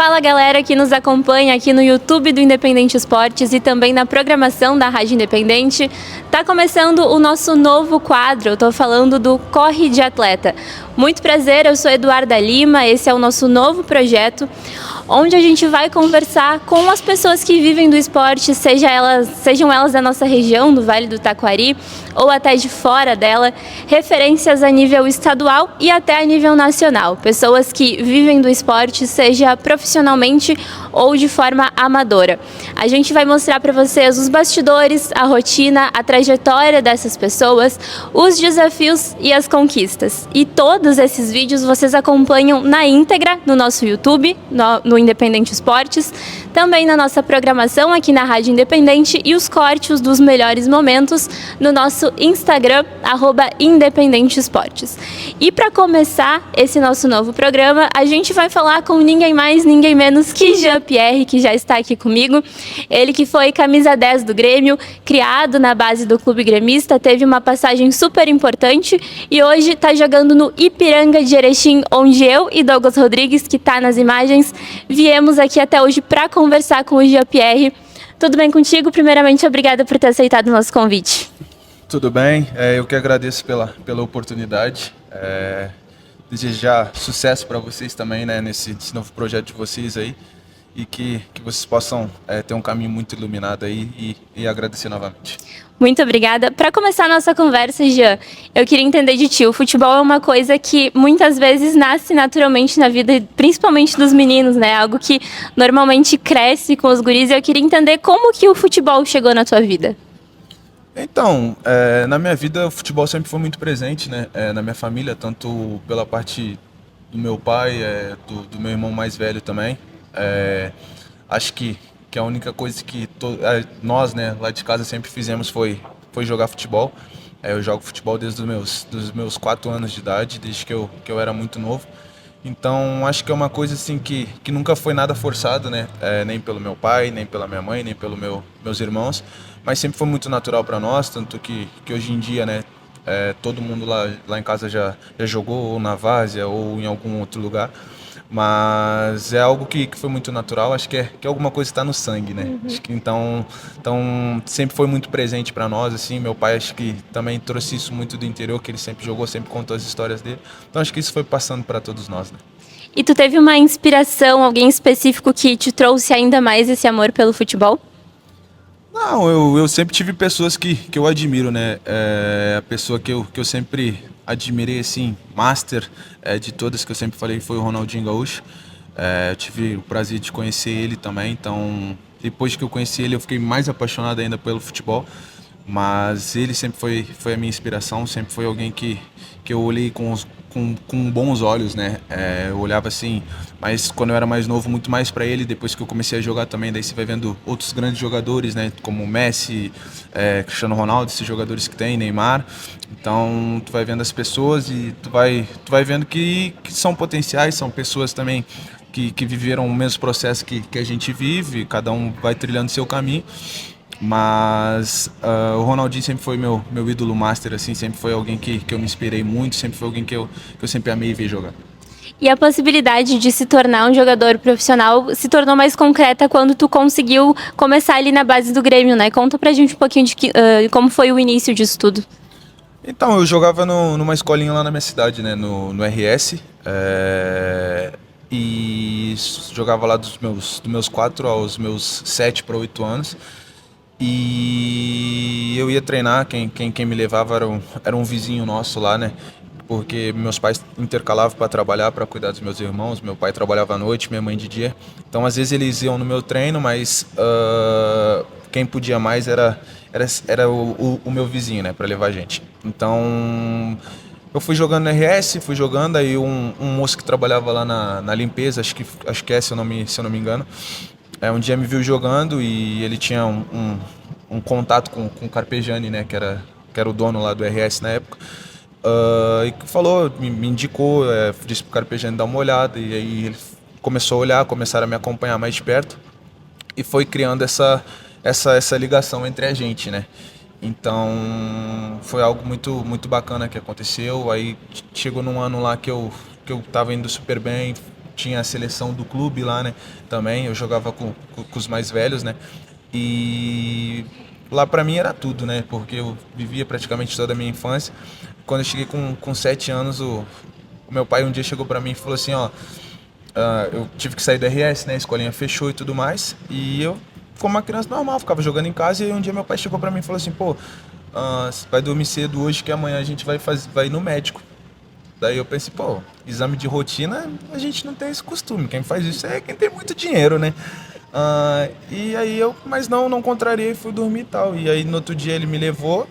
Fala galera que nos acompanha aqui no YouTube do Independente Esportes e também na programação da Rádio Independente. Tá começando o nosso novo quadro, eu tô falando do Corre de Atleta. Muito prazer, eu sou Eduarda Lima, esse é o nosso novo projeto, onde a gente vai conversar com as pessoas que vivem do esporte, sejam elas da nossa região, do Vale do Taquari, ou até de fora dela, referências a nível estadual e até a nível nacional. Pessoas que vivem do esporte, seja profissionalmente ou de forma amadora. A gente vai mostrar para vocês os bastidores, a rotina, a trajetória dessas pessoas, os desafios e as conquistas. E todos esses vídeos vocês acompanham na íntegra no nosso YouTube, no Independente Esportes, também na nossa programação aqui na Rádio Independente e os cortes dos melhores momentos no nosso Instagram, @Independente Esportes. E para começar esse nosso novo programa, a gente vai falar com ninguém mais, ninguém menos que Jean-Pierre, que já está aqui comigo. Ele que foi camisa 10 do Grêmio, criado na base do Clube Gremista, teve uma passagem super importante e hoje está jogando no Ipiranga de Erechim, onde eu e Douglas Rodrigues, que está nas imagens, viemos aqui até hoje para conversar com o Jean-Pierre. Tudo bem contigo? Primeiramente, obrigada por ter aceitado o nosso convite. Tudo bem, eu que agradeço pela oportunidade. Desejar sucesso para vocês também, né, nesse novo projeto de vocês aí, e que vocês possam ter um caminho muito iluminado aí e agradecer novamente. Muito obrigada. Para começar a nossa conversa, Jean, eu queria entender de ti. O futebol é uma coisa que muitas vezes nasce naturalmente na vida, principalmente dos meninos, né? Algo que normalmente cresce com os guris. E eu queria entender como que o futebol chegou na tua vida. Então, na minha vida o futebol sempre foi muito presente, né? Na minha família, tanto pela parte do meu pai, do meu irmão mais velho também. Acho que a única coisa que nós, né, lá de casa sempre fizemos foi jogar futebol. Eu jogo futebol desde dos meus 4 anos de idade, desde que eu era muito novo. Então acho que é uma coisa assim que nunca foi nada forçado, né? Nem pelo meu pai, nem pela minha mãe, nem pelos meus irmãos, mas sempre foi muito natural para nós, tanto que hoje em dia, né, todo mundo lá em casa já jogou ou na várzea ou em algum outro lugar. Mas é algo que foi muito natural, acho que é alguma coisa que está no sangue, né? Acho que então sempre foi muito presente para nós, assim. Meu pai acho que também trouxe isso muito do interior, que ele sempre jogou, sempre contou as histórias dele. Então acho que isso foi passando para todos nós, né? E tu teve uma inspiração, alguém específico que te trouxe ainda mais esse amor pelo futebol? Não, eu sempre tive pessoas que eu admiro, né? A pessoa que eu sempre admirei, assim, master de todas que eu sempre falei, foi o Ronaldinho Gaúcho. Eu tive o prazer de conhecer ele também, então depois que eu conheci ele eu fiquei mais apaixonado ainda pelo futebol. Mas ele sempre foi a minha inspiração, sempre foi alguém que eu olhei com bons olhos, né? Eu olhava assim, mas quando eu era mais novo, muito mais para ele. Depois que eu comecei a jogar também, daí você vai vendo outros grandes jogadores, né? Como Messi, Cristiano Ronaldo, esses jogadores que tem, Neymar. Então tu vai vendo as pessoas e tu vai vendo que são potenciais, são pessoas também que viveram o mesmo processo que a gente vive, cada um vai trilhando seu caminho. Mas o Ronaldinho sempre foi meu ídolo master, assim, sempre foi alguém que eu me inspirei muito, sempre foi alguém que eu sempre amei ver jogar. E a possibilidade de se tornar um jogador profissional se tornou mais concreta quando tu conseguiu começar ali na base do Grêmio, né? Conta pra gente um pouquinho de como foi o início disso tudo. Então, eu jogava numa escolinha lá na minha cidade, né, no RS, e jogava lá dos meus 4 aos meus 7 para 8 anos. E eu ia treinar, quem me levava era um vizinho nosso lá, né? Porque meus pais intercalavam para trabalhar, para cuidar dos meus irmãos. Meu pai trabalhava à noite, minha mãe de dia. Então, às vezes eles iam no meu treino, mas quem podia mais era o meu vizinho, né? Para levar a gente. Então, eu fui jogando no RS, aí um moço que trabalhava lá na limpeza, acho que se eu não me engano. Um dia me viu jogando e ele tinha um contato com o Carpegiani, né, que era o dono lá do RS na época, e falou, me indicou, disse pro Carpegiani dar uma olhada, e aí ele começou a olhar, começaram a me acompanhar mais de perto e foi criando essa ligação entre a gente, né. Então foi algo muito, muito bacana que aconteceu. Aí chegou num ano lá que eu tava indo super bem, tinha a seleção do clube lá, né? Também eu jogava com os mais velhos, né? E lá pra mim era tudo, né? Porque eu vivia praticamente toda a minha infância. Quando eu cheguei com 7 anos, o meu pai um dia chegou pra mim e falou assim, ó, eu tive que sair do RS, né? A escolinha fechou e tudo mais. E eu, como uma criança normal, ficava jogando em casa. E aí um dia meu pai chegou pra mim e falou assim, pô, você vai dormir cedo hoje que amanhã a gente vai ir no médico. Daí eu pensei, pô, exame de rotina, a gente não tem esse costume. Quem faz isso é quem tem muito dinheiro, né? E aí eu, mas não contrariei, fui dormir e tal. E aí no outro dia ele me levou,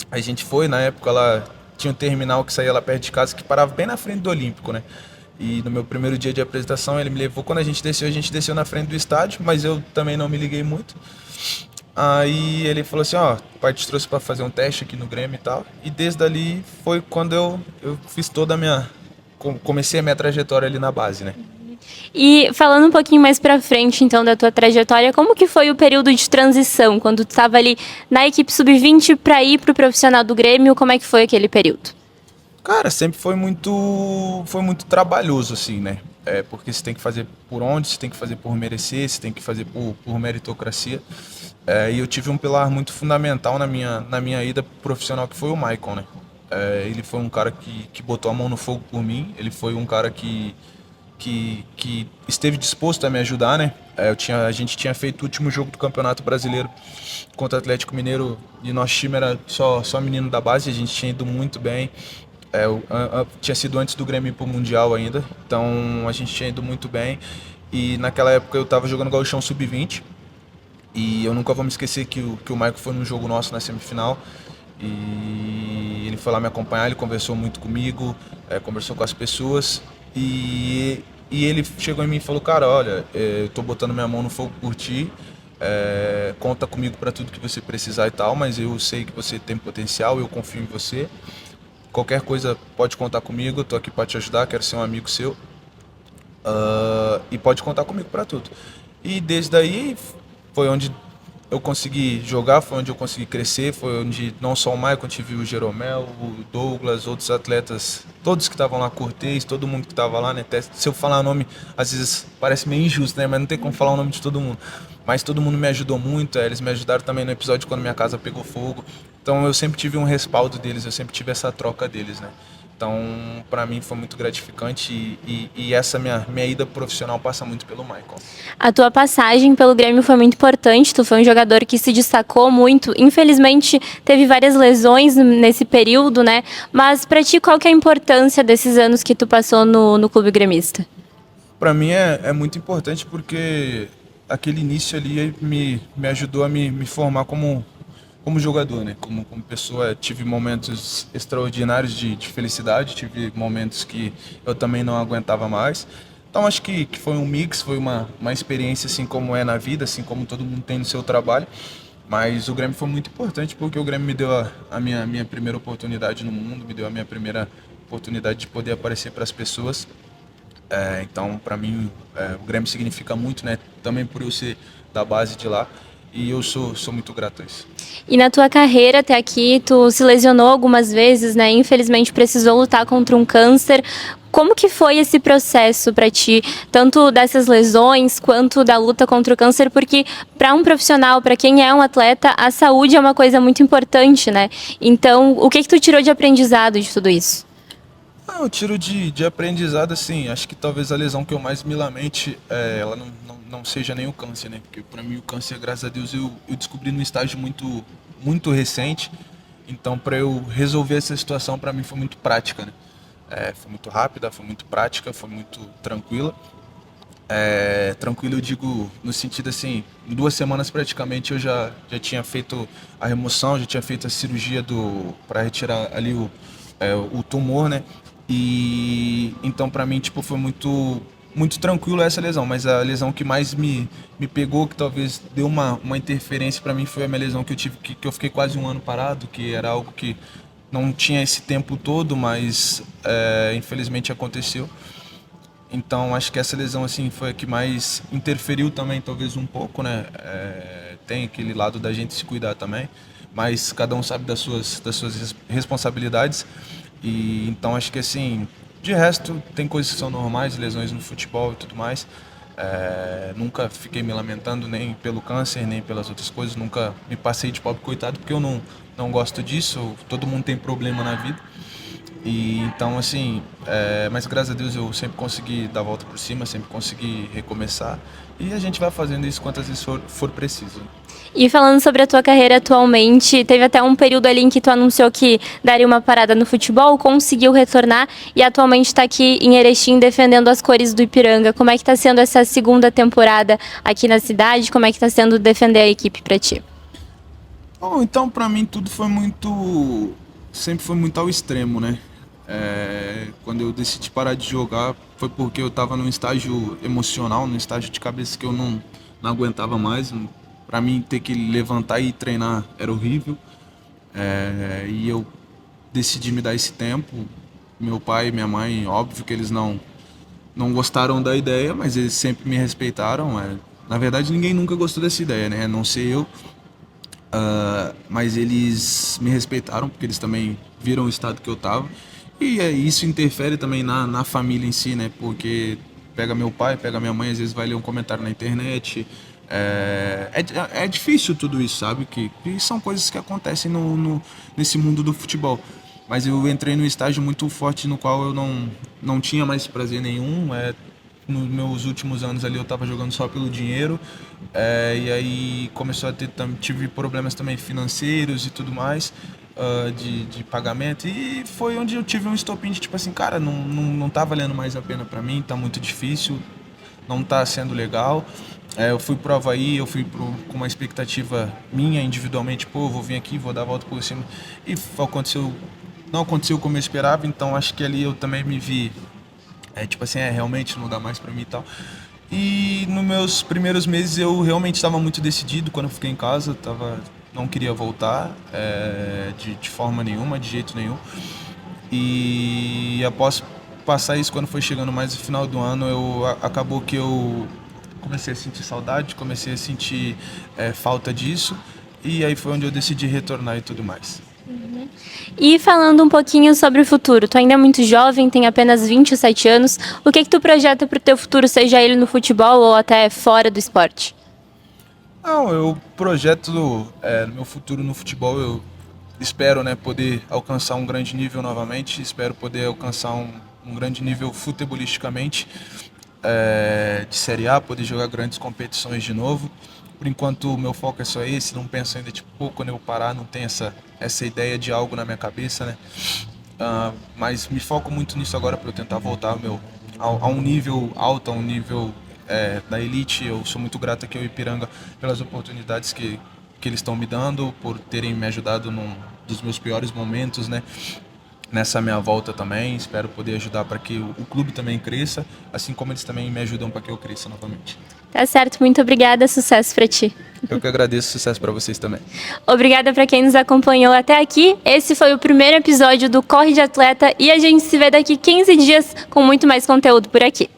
a gente foi, na época lá tinha um terminal que saía lá perto de casa que parava bem na frente do Olímpico, né? E no meu primeiro dia de apresentação ele me levou, quando a gente desceu na frente do estádio, mas eu também não me liguei muito. Aí ele falou assim, ó, o pai te trouxe pra fazer um teste aqui no Grêmio e tal. E desde ali foi quando eu fiz toda a minha... Comecei a minha trajetória ali na base, né? E falando um pouquinho mais pra frente, então, da tua trajetória, como que foi o período de transição, quando tu estava ali na equipe sub-20 para ir pro profissional do Grêmio, como é que foi aquele período? Cara, sempre foi muito trabalhoso, assim, né? Porque você tem que fazer por onde, você tem que fazer por merecer, você tem que fazer por meritocracia. E eu tive um pilar muito fundamental na minha ida profissional, que foi o Maicon, né? Ele foi um cara que botou a mão no fogo por mim, ele foi um cara que esteve disposto a me ajudar, né? A gente tinha feito o último jogo do Campeonato Brasileiro contra o Atlético Mineiro e nosso time era só menino da base, a gente tinha ido muito bem. Tinha sido antes do Grêmio ir pro Mundial ainda, então a gente tinha ido muito bem. E naquela época eu tava jogando Gauchão Sub-20 e eu nunca vou me esquecer que o Maicon foi num jogo nosso na semifinal e ele foi lá me acompanhar, ele conversou muito comigo, conversou com as pessoas e ele chegou em mim e falou, cara, olha, eu tô botando minha mão no fogo por ti, conta comigo para tudo que você precisar e tal, mas eu sei que você tem potencial, eu confio em você. Qualquer coisa pode contar comigo, eu tô aqui para te ajudar, quero ser um amigo seu. E pode contar comigo para tudo. E desde aí foi onde eu consegui jogar, foi onde eu consegui crescer, foi onde não só o Maicon, tive o Jeromel, o Douglas, outros atletas, todos que estavam lá, Cortez, todo mundo que estava lá, né? Até se eu falar o nome, às vezes parece meio injusto, né? Mas não tem como falar o nome de todo mundo. Mas todo mundo me ajudou muito, eles me ajudaram também no episódio quando minha casa pegou fogo. Então eu sempre tive um respaldo deles, eu sempre tive essa troca deles, né? Então, para mim foi muito gratificante e essa minha ida profissional passa muito pelo Maicon. A tua passagem pelo Grêmio foi muito importante, tu foi um jogador que se destacou muito. Infelizmente, teve várias lesões nesse período, né? Mas para ti, qual que é a importância desses anos que tu passou no clube gremista? Para mim é muito importante porque aquele início ali me ajudou a me formar como jogador, né? Como pessoa, tive momentos extraordinários de felicidade, tive momentos que eu também não aguentava mais. Então acho que foi um mix, foi uma experiência assim como é na vida, assim como todo mundo tem no seu trabalho. Mas o Grêmio foi muito importante porque o Grêmio me deu a minha primeira oportunidade no mundo, me deu a minha primeira oportunidade de poder aparecer para as pessoas. Então, para mim, o Grêmio significa muito, né? Também por eu ser da base de lá. E eu sou muito grato a isso. E na tua carreira até aqui, tu se lesionou algumas vezes, né? Infelizmente precisou lutar contra um câncer. Como que foi esse processo para ti, tanto dessas lesões quanto da luta contra o câncer? Porque para um profissional, para quem é um atleta, a saúde é uma coisa muito importante, né? Então, o que tu tirou de aprendizado de tudo isso? Eu tiro de aprendizado, assim, acho que talvez a lesão que eu mais me lamente, ela não seja nem o câncer, né? Porque para mim o câncer, graças a Deus, eu descobri num estágio muito recente. Então, para eu resolver essa situação, para mim foi muito prática, né? Foi muito rápida, foi muito prática, foi muito tranquila. Tranquilo eu digo no sentido assim, em 2 semanas praticamente eu já tinha feito a remoção, já tinha feito a cirurgia para retirar ali o tumor, né? E então para mim tipo foi muito tranquilo essa lesão, mas a lesão que mais me pegou, que talvez deu uma interferência para mim, foi a minha lesão que eu tive, que eu fiquei quase 1 ano parado, que era algo que não tinha esse tempo todo, mas infelizmente aconteceu. Então acho que essa lesão assim foi a que mais interferiu também, talvez um pouco, né? Tem aquele lado da gente se cuidar também, mas cada um sabe das suas responsabilidades. E então acho que assim De resto, tem coisas que são normais, lesões no futebol e tudo mais. Nunca fiquei me lamentando nem pelo câncer, nem pelas outras coisas. Nunca me passei de pobre coitado, porque eu não gosto disso. Todo mundo tem problema na vida. E então, assim, mas graças a Deus eu sempre consegui dar a volta por cima, sempre consegui recomeçar. E a gente vai fazendo isso quantas vezes for preciso. E falando sobre a tua carreira atualmente, teve até um período ali em que tu anunciou que daria uma parada no futebol, conseguiu retornar e atualmente está aqui em Erechim defendendo as cores do Ipiranga. Como é que está sendo essa segunda temporada aqui na cidade? Como é que está sendo defender a equipe para ti? Bom, então para mim tudo sempre foi muito ao extremo, né? Quando eu decidi parar de jogar foi porque eu estava num estágio emocional, num estágio de cabeça que eu não aguentava mais. Para mim, ter que levantar e treinar era horrível. E eu decidi me dar esse tempo. Meu pai e minha mãe, óbvio que eles não gostaram da ideia, mas eles sempre me respeitaram. Na verdade, ninguém nunca gostou dessa ideia, né? A não ser eu. Mas eles me respeitaram, porque eles também viram o estado que eu estava. E isso interfere também na família em si, né? Porque pega meu pai, pega minha mãe, às vezes vai ler um comentário na internet. É difícil tudo isso, sabe? Que são coisas que acontecem nesse mundo do futebol. Mas eu entrei num estágio muito forte no qual eu não tinha mais prazer nenhum. Nos meus últimos anos ali eu estava jogando só pelo dinheiro. E aí tive problemas também financeiros e tudo mais. De pagamento, e foi onde eu tive um estopim de tipo assim, cara, não tá valendo mais a pena pra mim, tá muito difícil, não tá sendo legal. Eu fui pro Avaí, com uma expectativa minha individualmente, pô, vou vir aqui, vou dar a volta por cima, e não aconteceu como eu esperava, então acho que ali eu também me vi, tipo assim, realmente não dá mais pra mim e tal. E nos meus primeiros meses eu realmente estava muito decidido. Quando eu fiquei em casa, não queria voltar de forma nenhuma, de jeito nenhum. E após passar isso, quando foi chegando mais no final do ano, acabou que eu comecei a sentir saudade, comecei a sentir falta disso. E aí foi onde eu decidi retornar e tudo mais. E falando um pouquinho sobre o futuro, tu ainda é muito jovem, tem apenas 27 anos. O que tu projeta para o teu futuro, seja ele no futebol ou até fora do esporte? Não, eu projeto no meu futuro no futebol, eu espero, né, poder alcançar um grande nível novamente, espero poder alcançar um grande nível futebolisticamente, de Série A, poder jogar grandes competições de novo. Por enquanto o meu foco é só esse, não penso ainda, tipo, pô, quando eu parar, não tenho essa ideia de algo na minha cabeça, né? Mas me foco muito nisso agora para eu tentar voltar a um nível alto, a um nível da elite. Eu sou muito grato aqui ao Ipiranga pelas oportunidades que eles estão me dando, por terem me ajudado num dos meus piores momentos, né? Nessa minha volta também, espero poder ajudar para que o clube também cresça, assim como eles também me ajudam para que eu cresça novamente. Tá certo, muito obrigada, sucesso para ti. Eu que agradeço, sucesso para vocês também. Obrigada para quem nos acompanhou até aqui. Esse foi o primeiro episódio do Corre de Atleta e a gente se vê daqui 15 dias com muito mais conteúdo por aqui.